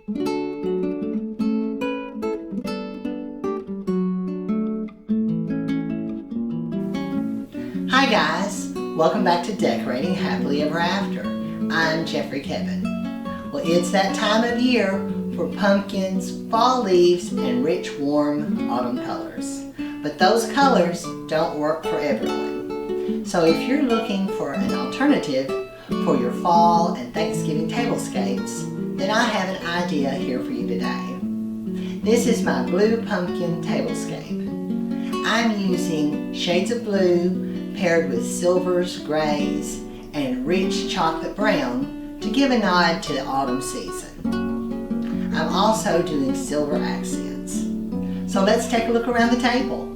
Hi guys, welcome back to Decorating Happily Ever After. I'm Jeffrey Kevin. Well, it's that time of year for pumpkins, fall leaves, and rich, warm autumn colors. But those colors don't work for everyone. So if you're looking for an alternative for your fall and Thanksgiving tablescapes, then I have an idea here for you today. This is my Blue Pumpkin Tablescape. I'm using shades of blue paired with silvers, grays, and rich chocolate brown to give a nod to the autumn season. I'm also doing silver accents. So let's take a look around the table.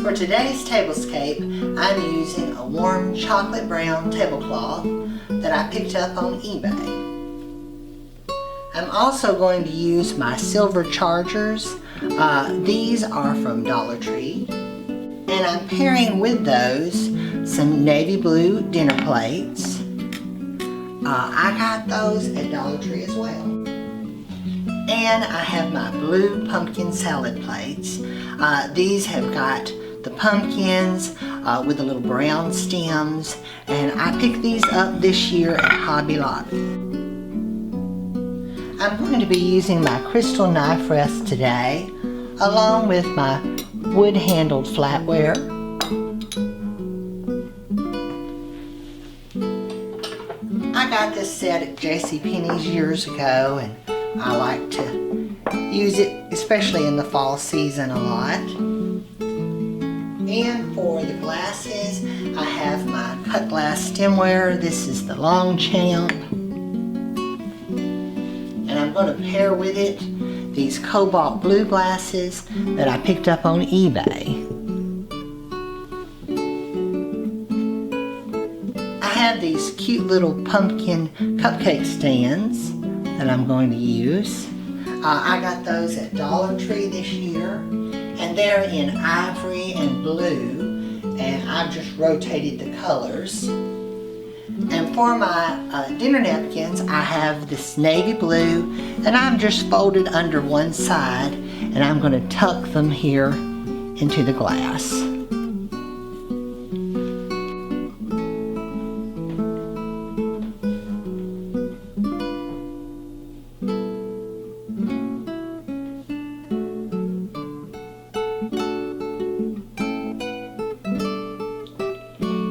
For today's tablescape, I'm using a warm chocolate brown tablecloth that I picked up on eBay. I'm also going to use my silver chargers. These are from Dollar Tree. And I'm pairing with those some navy blue dinner plates. I got those at Dollar Tree as well. And I have my blue pumpkin salad plates. These have got the pumpkins with the little brown stems, and I picked these up this year at Hobby Lobby. I'm going to be using my crystal knife rest today, along with my wood-handled flatware. I got this set at JCPenney's years ago, and I like to use it especially in the fall season a lot. And for the glasses, I have my cut glass stemware. This is the Long Champ. And I'm going to pair with it these cobalt blue glasses that I picked up on eBay. I have these cute little pumpkin cupcake stands that I'm going to use. I got those at Dollar Tree this year, and they're in ivory and blue, and I've just rotated the colors. And for my dinner napkins, I have this navy blue, and I've just folded under one side, and I'm going to tuck them here into the glass.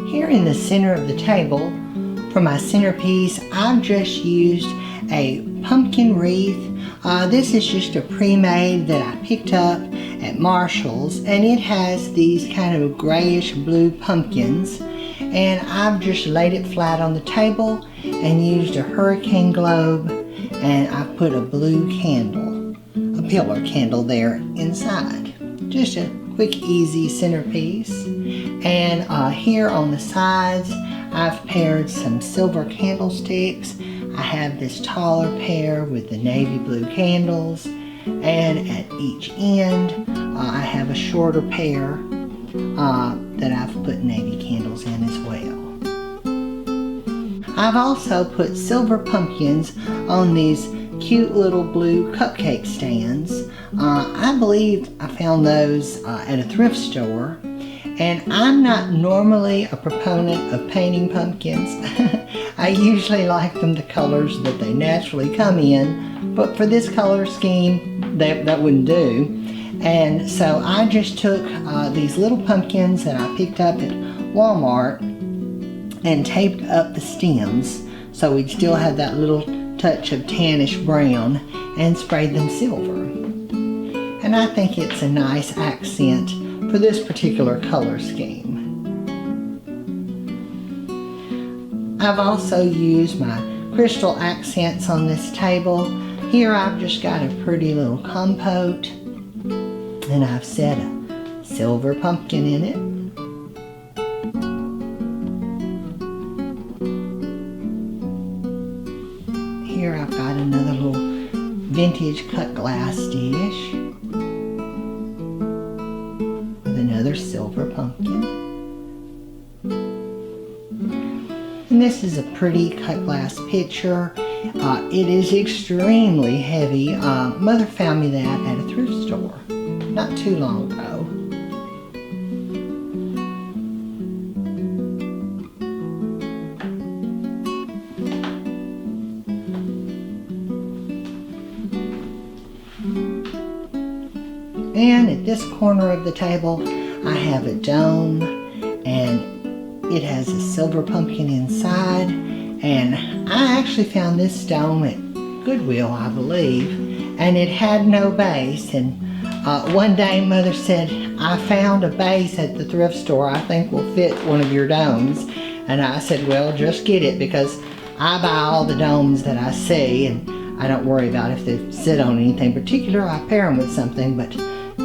Here in the center of the table, for my centerpiece, I've just used a pumpkin wreath. This is just a pre-made that I picked up at Marshall's, and it has these kind of grayish blue pumpkins, and I've just laid it flat on the table and used a hurricane globe, and I put a blue candle, a pillar candle there inside. Just a quick, easy centerpiece. And here on the sides, I've paired some silver candlesticks. I have this taller pair with the navy blue candles, and at each end I have a shorter pair that I've put navy candles in as well. I've also put silver pumpkins on these cute little blue cupcake stands. I believe I found those at a thrift store. And I'm not normally a proponent of painting pumpkins. I usually like them the colors that they naturally come in, but for this color scheme, that wouldn't do. And so I just took these little pumpkins that I picked up at Walmart and taped up the stems so we'd still have that little touch of tannish brown, and sprayed them silver. And I think it's a nice accent for this particular color scheme. I've also used my crystal accents on this table. Here I've just got a pretty little compote, and I've set a silver pumpkin in it. Here I've got another little vintage cut glass dish with another silver pumpkin. And this is a pretty cut glass pitcher, It is extremely heavy. Mother found me that at a thrift store not too long ago. And at this corner of the table, I have a dome, and it has a silver pumpkin inside. And I actually found this dome at Goodwill, I believe, and it had no base. And one day Mother said, I found a base at the thrift store I think will fit one of your domes. And I said, well, just get it, because I buy all the domes that I see, and I don't worry about if they sit on anything particular. I pair them with something, but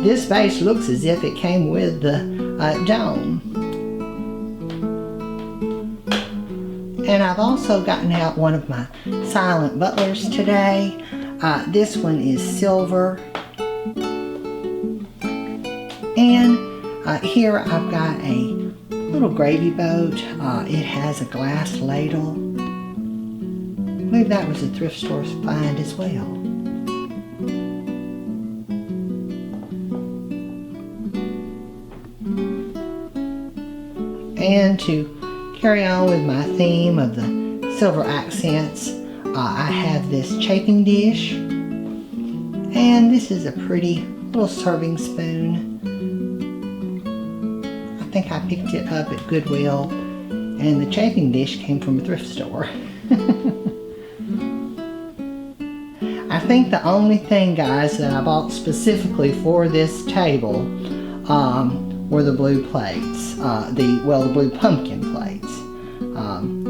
this base looks as if it came with the dome. And I've also gotten out one of my silent butlers today. This one is silver. And here I've got a little gravy boat. It has a glass ladle. I believe that was a thrift store's find as well. And to carry on with my theme of the silver accents, I have this chafing dish, and this is a pretty little serving spoon. I think I picked it up at Goodwill, and the chafing dish came from a thrift store. I think the only thing, guys, that I bought specifically for this table were the blue plates, the blue pumpkin plates.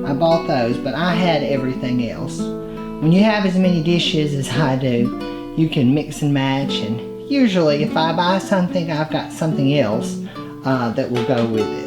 I bought those, but I had everything else. When you have as many dishes as I do, you can mix and match, and usually if I buy something, I've got something else that will go with it.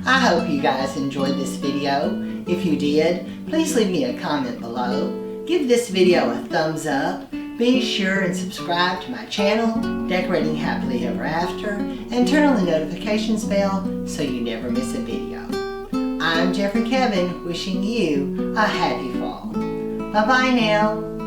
I hope you guys enjoyed this video. If you did, please leave me a comment below. Give this video a thumbs up. Be sure and subscribe to my channel, Decorating Happily Ever After, and turn on the notifications bell so you never miss a video. I'm Jeffrey Kevin, wishing you a happy fall. Bye-bye now.